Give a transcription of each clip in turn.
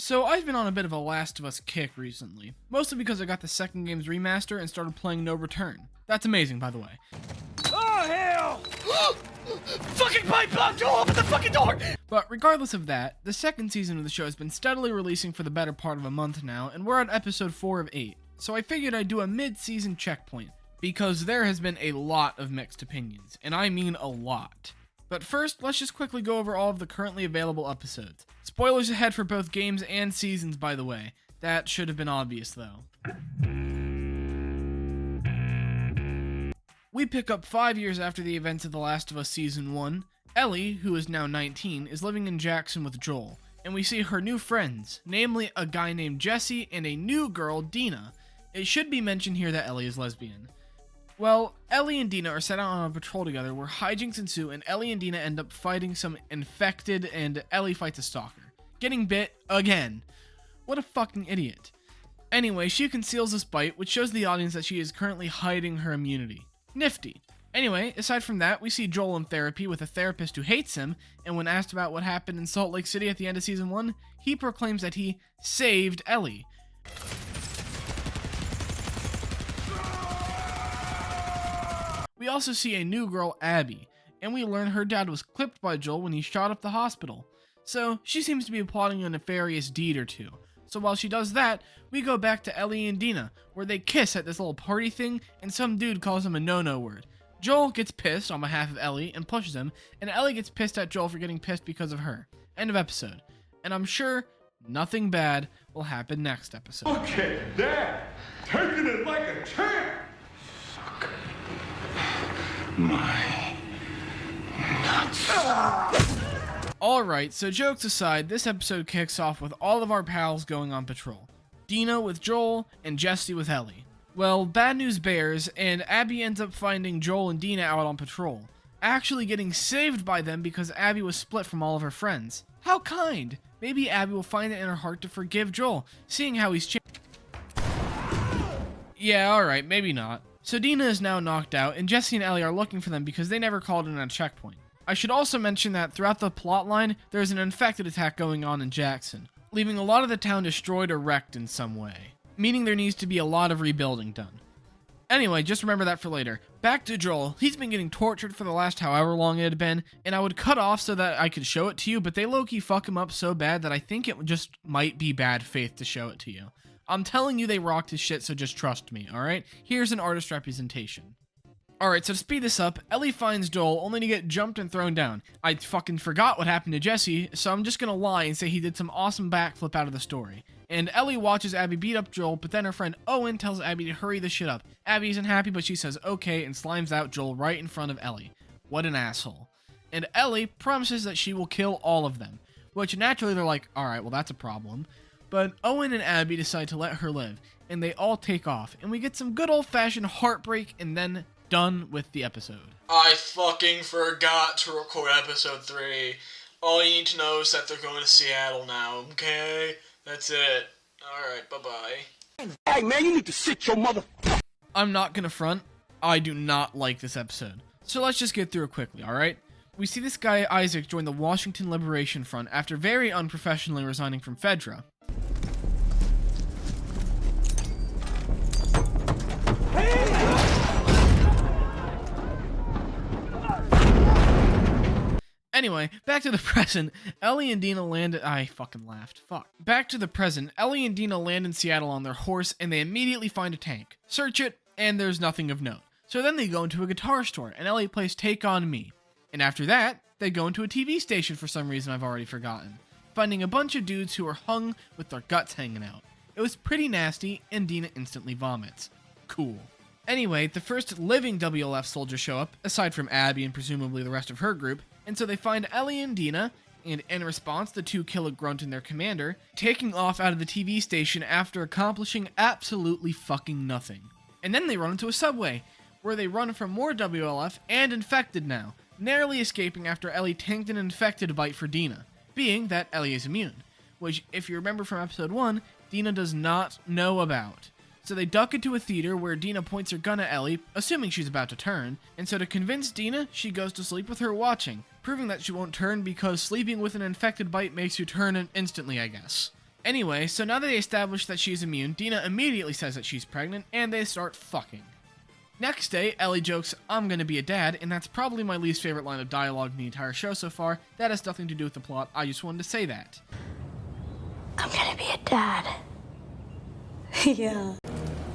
So I've been on a bit of a Last of Us kick recently, mostly because I got the second game's remaster and started playing No Return. That's amazing, by the way. Oh, hell! Fucking pipe bomb! Joel, open the fucking door! But regardless of that, the second season of the show has been steadily releasing for the better part of a month now, and we're on episode 4 of 8. So I figured I'd do a mid-season checkpoint, because there has been a lot of mixed opinions, and I mean a lot. But first, let's just quickly go over all of the currently available episodes. Spoilers ahead for both games and seasons, by the way. That should have been obvious, though. We pick up 5 years after the events of The Last of Us Season 1. Ellie, who is now 19, is living in Jackson with Joel, and we see her new friends, namely a guy named Jesse and a new girl, Dina. It should be mentioned here that Ellie is lesbian. Well, Ellie and Dina are set out on a patrol together where hijinks ensue and Ellie and Dina end up fighting some infected and Ellie fights a stalker. Getting bit again. What a fucking idiot. Anyway, she conceals this bite, which shows the audience that she is currently hiding her immunity. Nifty. Anyway, aside from that, we see Joel in therapy with a therapist who hates him, and when asked about what happened in Salt Lake City at the end of Season 1, he proclaims that he saved Ellie. We also see a new girl, Abby, and we learn her dad was clipped by Joel when he shot up the hospital. So, she seems to be plotting a nefarious deed or two. So while she does that, we go back to Ellie and Dina, where they kiss at this little party thing, and some dude calls him a no-no word. Joel gets pissed on behalf of Ellie and pushes him, and Ellie gets pissed at Joel for getting pissed because of her. End of episode. And I'm sure nothing bad will happen next episode. Look at that! Taking it like a champ! Fuck. My nuts. Alright, so jokes aside, this episode kicks off with all of our pals going on patrol. Dina with Joel, and Jesse with Ellie. Well, bad news bears, and Abby ends up finding Joel and Dina out on patrol, actually getting saved by them because Abby was split from all of her friends. How kind! Maybe Abby will find it in her heart to forgive Joel, seeing how he's changed. Yeah, alright, maybe not. So Dina is now knocked out, and Jesse and Ellie are looking for them because they never called in a checkpoint. I should also mention that throughout the plotline, there's an infected attack going on in Jackson, leaving a lot of the town destroyed or wrecked in some way, meaning there needs to be a lot of rebuilding done. Anyway, just remember that for later. Back to Joel. He's been getting tortured for the last however long it had been, and I would cut off so that I could show it to you, but they low-key fuck him up so bad that I think it just might be bad faith to show it to you. I'm telling you they rocked his shit, so just trust me, alright? Here's an artist representation. Alright, so to speed this up, Ellie finds Joel only to get jumped and thrown down. I fucking forgot what happened to Jesse, so I'm just gonna lie and say he did some awesome backflip out of the story. And Ellie watches Abby beat up Joel, but then her friend Owen tells Abby to hurry this shit up. Abby isn't happy, but she says okay and slimes out Joel right in front of Ellie. What an asshole. And Ellie promises that she will kill all of them, which naturally they're like, alright, well that's a problem. But Owen and Abby decide to let her live, and they all take off, and we get some good old-fashioned heartbreak, and then done with the episode. I fucking forgot to record episode 3. All you need to know is that they're going to Seattle now, okay? That's it. Alright, bye-bye. Hey man, you need to sit your mother... I'm not gonna front, I do not like this episode. So let's just get through it quickly, alright? We see this guy Isaac join the Washington Liberation Front after very unprofessionally resigning from Fedra. Anyway, back to the present. Ellie and Dina land at... I fucking laughed. Fuck. Back to the present. Ellie and Dina land in Seattle on their horse, and they immediately find a tank. Search it, and there's nothing of note. So then they go into a guitar store, and Ellie plays Take On Me. And after that, they go into a TV station for some reason I've already forgotten, finding a bunch of dudes who are hung with their guts hanging out. It was pretty nasty, and Dina instantly vomits. Cool. Anyway, the first living WLF soldiers show up, aside from Abby and presumably the rest of her group, and so they find Ellie and Dina, and in response, the two kill a grunt and their commander, taking off out of the TV station after accomplishing absolutely fucking nothing. And then they run into a subway, where they run from more WLF and infected now, narrowly escaping after Ellie tanked an infected bite for Dina, being that Ellie is immune, which, if you remember from episode 1, Dina does not know about. So they duck into a theater where Dina points her gun at Ellie, assuming she's about to turn, and so to convince Dina, she goes to sleep with her watching, proving that she won't turn because sleeping with an infected bite makes you turn instantly, I guess. Anyway, so now that they establish that she's immune, Dina immediately says that she's pregnant, and they start fucking. Next day, Ellie jokes, "I'm gonna be a dad," and that's probably my least favorite line of dialogue in the entire show so far. That has nothing to do with the plot, I just wanted to say that. I'm gonna be a dad. Yeah.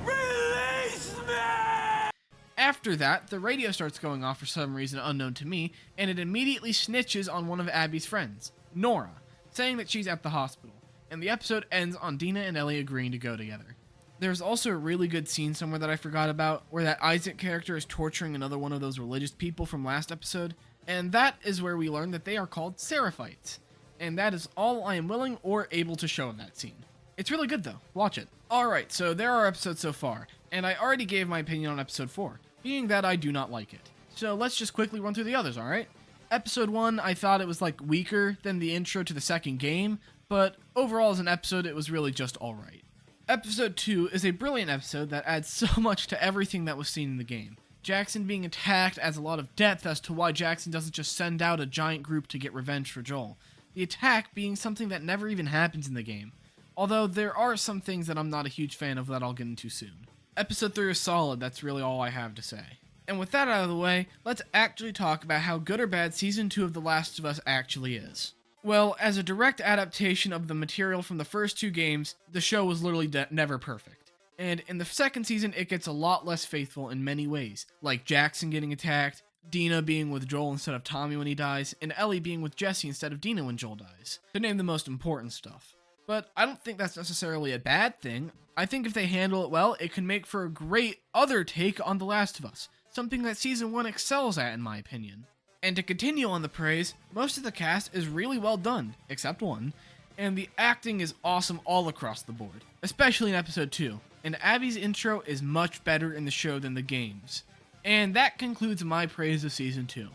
Release me! After that, the radio starts going off for some reason unknown to me, and it immediately snitches on one of Abby's friends, Nora, saying that she's at the hospital, and the episode ends on Dina and Ellie agreeing to go together. There's also a really good scene somewhere that I forgot about, where that Isaac character is torturing another one of those religious people from last episode, and that is where we learn that they are called Seraphites. And that is all I am willing or able to show in that scene. It's really good though, watch it. Alright, so there are episodes so far, and I already gave my opinion on episode 4, being that I do not like it. So let's just quickly run through the others, alright? Episode 1, I thought it was weaker than the intro to the second game, but overall as an episode it was really just alright. Episode 2 is a brilliant episode that adds so much to everything that was seen in the game. Jackson being attacked adds a lot of depth as to why Jackson doesn't just send out a giant group to get revenge for Joel. The attack being something that never even happens in the game. Although there are some things that I'm not a huge fan of that I'll get into soon. Episode 3 is solid, that's really all I have to say. And with that out of the way, let's actually talk about how good or bad Season 2 of The Last of Us actually is. Well, as a direct adaptation of the material from the first 2 games, the show was literally never perfect. And in the second season, it gets a lot less faithful in many ways, like Jackson getting attacked, Dina being with Joel instead of Tommy when he dies, and Ellie being with Jesse instead of Dina when Joel dies, to name the most important stuff. But I don't think that's necessarily a bad thing. I think if they handle it well, it can make for a great other take on The Last of Us, something that Season 1 excels at in my opinion. And to continue on the praise, most of the cast is really well done, except one, and the acting is awesome all across the board, especially in episode 2, and Abby's intro is much better in the show than the games. And that concludes my praise of Season 2.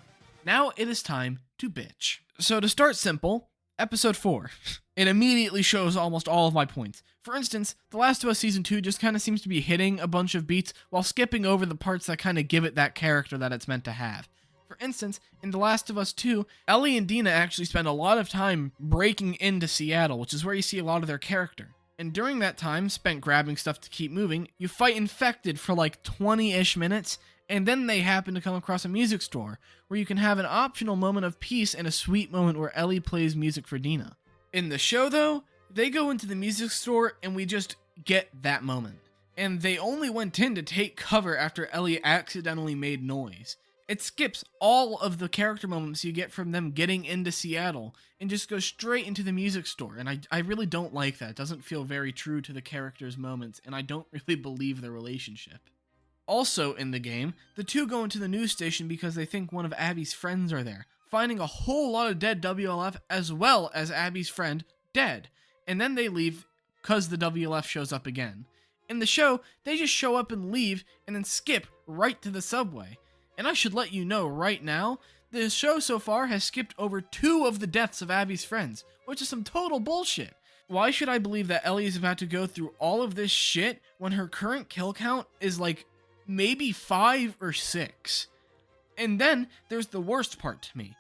Now it is time to bitch. So to start simple, Episode 4. It immediately shows almost all of my points. For instance, The Last of Us Season 2 just kind of seems to be hitting a bunch of beats while skipping over the parts that kind of give it that character that it's meant to have. For instance, in The Last of Us 2, Ellie and Dina actually spend a lot of time breaking into Seattle, which is where you see a lot of their character. And during that time, spent grabbing stuff to keep moving, you fight infected for 20-ish minutes, and then they happen to come across a music store, where you can have an optional moment of peace and a sweet moment where Ellie plays music for Dina. In the show though, they go into the music store and we just get that moment. And they only went in to take cover after Ellie accidentally made noise. It skips all of the character moments you get from them getting into Seattle and just goes straight into the music store, and I really don't like that. It doesn't feel very true to the characters' moments, and I don't really believe their relationship. Also in the game, the two go into the news station because they think one of Abby's friends are there, finding a whole lot of dead WLF as well as Abby's friend dead, and then they leave because the WLF shows up again. In the show, they just show up and leave and then skip right to the subway. And I should let you know right now, the show so far has skipped over 2 of the deaths of Abby's friends, which is some total bullshit. Why should I believe that Ellie is about to go through all of this shit when her current kill count is maybe 5 or 6? And then there's the worst part to me.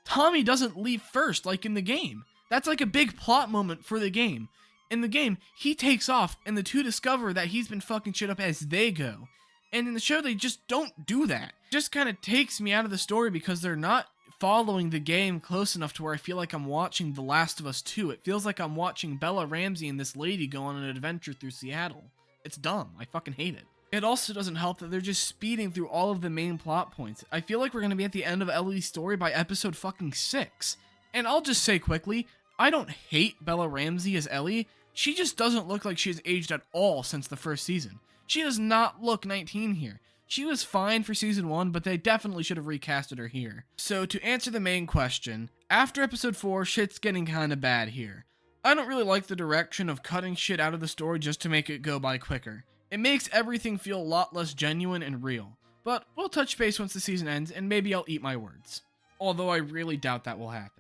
Tommy doesn't leave first like in the game. That's a big plot moment for the game. In the game, he takes off and the two discover that he's been fucking shit up as they go. And in the show, they just don't do that. It just kind of takes me out of the story because they're not following the game close enough to where I feel like I'm watching The Last of Us 2. It feels like I'm watching Bella Ramsey and this lady go on an adventure through Seattle. It's dumb. I fucking hate it. It also doesn't help that they're just speeding through all of the main plot points. I feel like we're going to be at the end of Ellie's story by episode fucking 6. And I'll just say quickly, I don't hate Bella Ramsey as Ellie. She just doesn't look like she's aged at all since the first season. She does not look 19 here. She was fine for season 1, but they definitely should have recasted her here. So to answer the main question, after episode 4, shit's getting kinda bad here. I don't really like the direction of cutting shit out of the story just to make it go by quicker. It makes everything feel a lot less genuine and real. But we'll touch base once the season ends, and maybe I'll eat my words. Although I really doubt that will happen.